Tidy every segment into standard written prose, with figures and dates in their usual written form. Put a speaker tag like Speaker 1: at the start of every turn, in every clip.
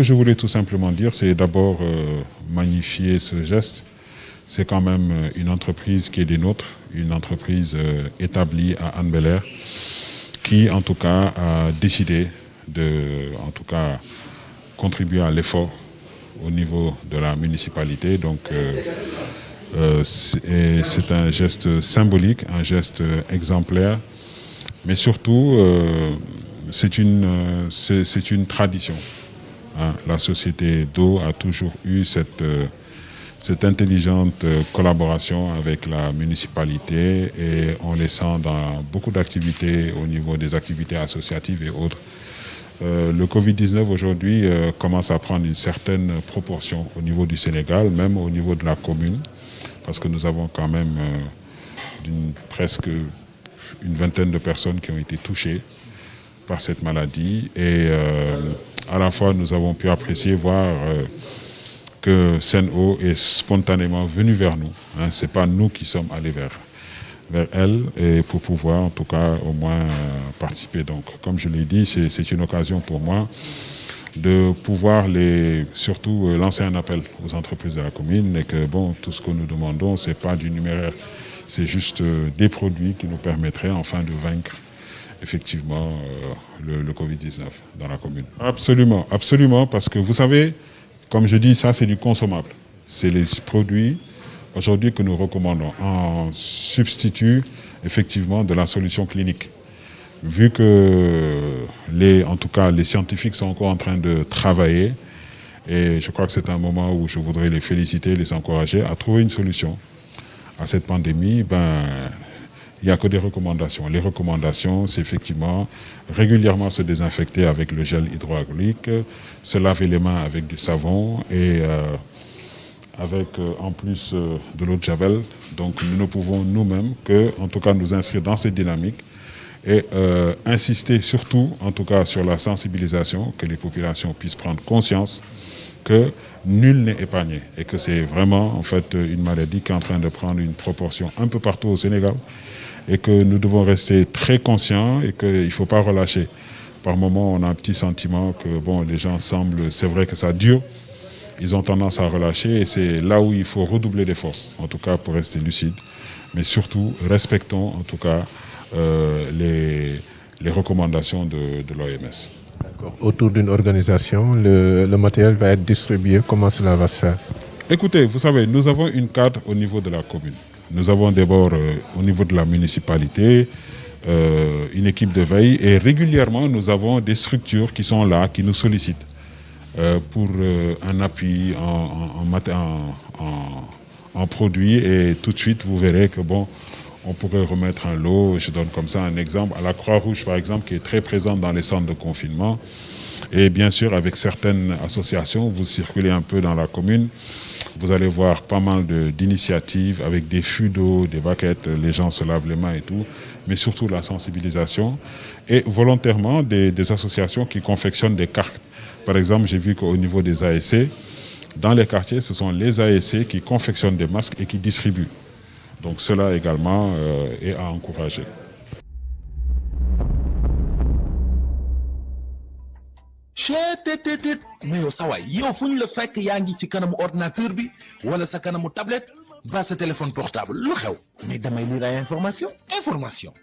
Speaker 1: que je voulais tout simplement dire, c'est d'abord magnifier ce geste. C'est quand même une entreprise qui est des nôtres, une entreprise établie à Hann-Bel-Air, qui en tout cas a décidé de contribuer à l'effort au niveau de la municipalité. Donc c'est un geste symbolique, un geste exemplaire, mais surtout c'est une tradition. Hein. La société d'eau a toujours eu cette intelligente collaboration avec la municipalité et on les sent dans beaucoup d'activités au niveau des activités associatives et autres. Le Covid-19 aujourd'hui commence à prendre une certaine proportion au niveau du Sénégal, même au niveau de la commune, parce que nous avons quand même presque une vingtaine de personnes qui ont été touchées par cette maladie. Et à la fois, nous avons pu apprécier, voir que Sen'Eau est spontanément venu vers nous. Hein. Ce n'est pas nous qui sommes allés vers elle et pour pouvoir en tout cas au moins participer. Donc comme je l'ai dit, c'est une occasion pour moi de pouvoir surtout lancer un appel aux entreprises de la commune et que bon, tout ce que nous demandons, c'est pas du numéraire, c'est juste des produits qui nous permettraient enfin de vaincre effectivement le Covid-19 dans la commune. Absolument, absolument, parce que vous savez, comme je dis, ça c'est du consommable. C'est les produits aujourd'hui que nous recommandons en substitut effectivement de la solution clinique. Vu que en tout cas les scientifiques sont encore en train de travailler et je crois que c'est un moment où je voudrais les féliciter, les encourager à trouver une solution à cette pandémie. Il n'y a que des recommandations. Les recommandations, c'est effectivement régulièrement se désinfecter avec le gel hydroalcoolique, se laver les mains avec du savon et avec en plus de l'eau de Javel. Donc nous ne pouvons nous-mêmes que, en tout cas, nous inscrire dans cette dynamique et insister surtout, en tout cas, sur la sensibilisation, que les populations puissent prendre conscience que nul n'est épargné et que c'est vraiment en fait une maladie qui est en train de prendre une proportion un peu partout au Sénégal et que nous devons rester très conscients et qu'il ne faut pas relâcher. Par moments, on a un petit sentiment que bon, les gens semblent, c'est vrai que ça dure, ils ont tendance à relâcher et c'est là où il faut redoubler d'efforts, en tout cas pour rester lucide. Mais surtout, respectons en tout cas les recommandations de l'OMS.
Speaker 2: D'accord. Autour d'une organisation, le matériel va être distribué. Comment cela va se faire?
Speaker 1: Écoutez, vous savez, nous avons une cadre au niveau de la commune. Nous avons d'abord au niveau de la municipalité une équipe de veille et régulièrement nous avons des structures qui sont là, qui nous sollicitent pour un appui en produits et tout de suite vous verrez que bon, on pourrait remettre un lot. Je donne comme ça un exemple à la Croix-Rouge par exemple qui est très présente dans les centres de confinement et bien sûr avec certaines associations, vous circulez un peu dans la commune, vous allez voir pas mal d'initiatives avec des fûts d'eau, des baquettes, les gens se lavent les mains et tout, mais surtout la sensibilisation et volontairement des associations qui confectionnent des cartes. Par exemple, j'ai vu qu'au niveau des ASC, dans les quartiers, ce sont les ASC qui confectionnent des masques et qui distribuent. Donc cela également est à encourager.
Speaker 3: mais yow sa waay yow fu ñu la fekk yaa ngi ci kanamu ordinateur bi wala sa kanamu tablette ba sa téléphone portable lu xew
Speaker 4: mais damay lire ay information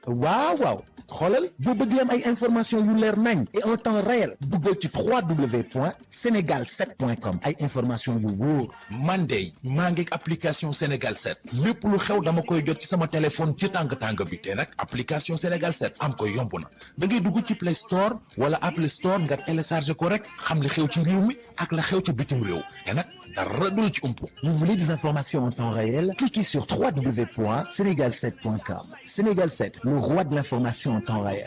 Speaker 4: waaw xoolal boo bëgg am ay information yu leer nañ et en temps réel duggal ci www.senegal7.com ay information yu wóor
Speaker 3: man de maa ngi application Sénégal 7 lépp lu xew dama koy jot ci sama téléphone ci tàng bi te nag application Sénégal 7 am ko yomb na da ngay dugg ci Play Store wala Apple Store nga télécharger ko rek xam li xew ci réew mi ak la xew ci bitim réew te nag dara du la ci umpu.
Speaker 4: Vous voulez des informations en temps réel? Cliquez sur www.senegal7.com. Sénégal 7, le roi de l'information en temps réel.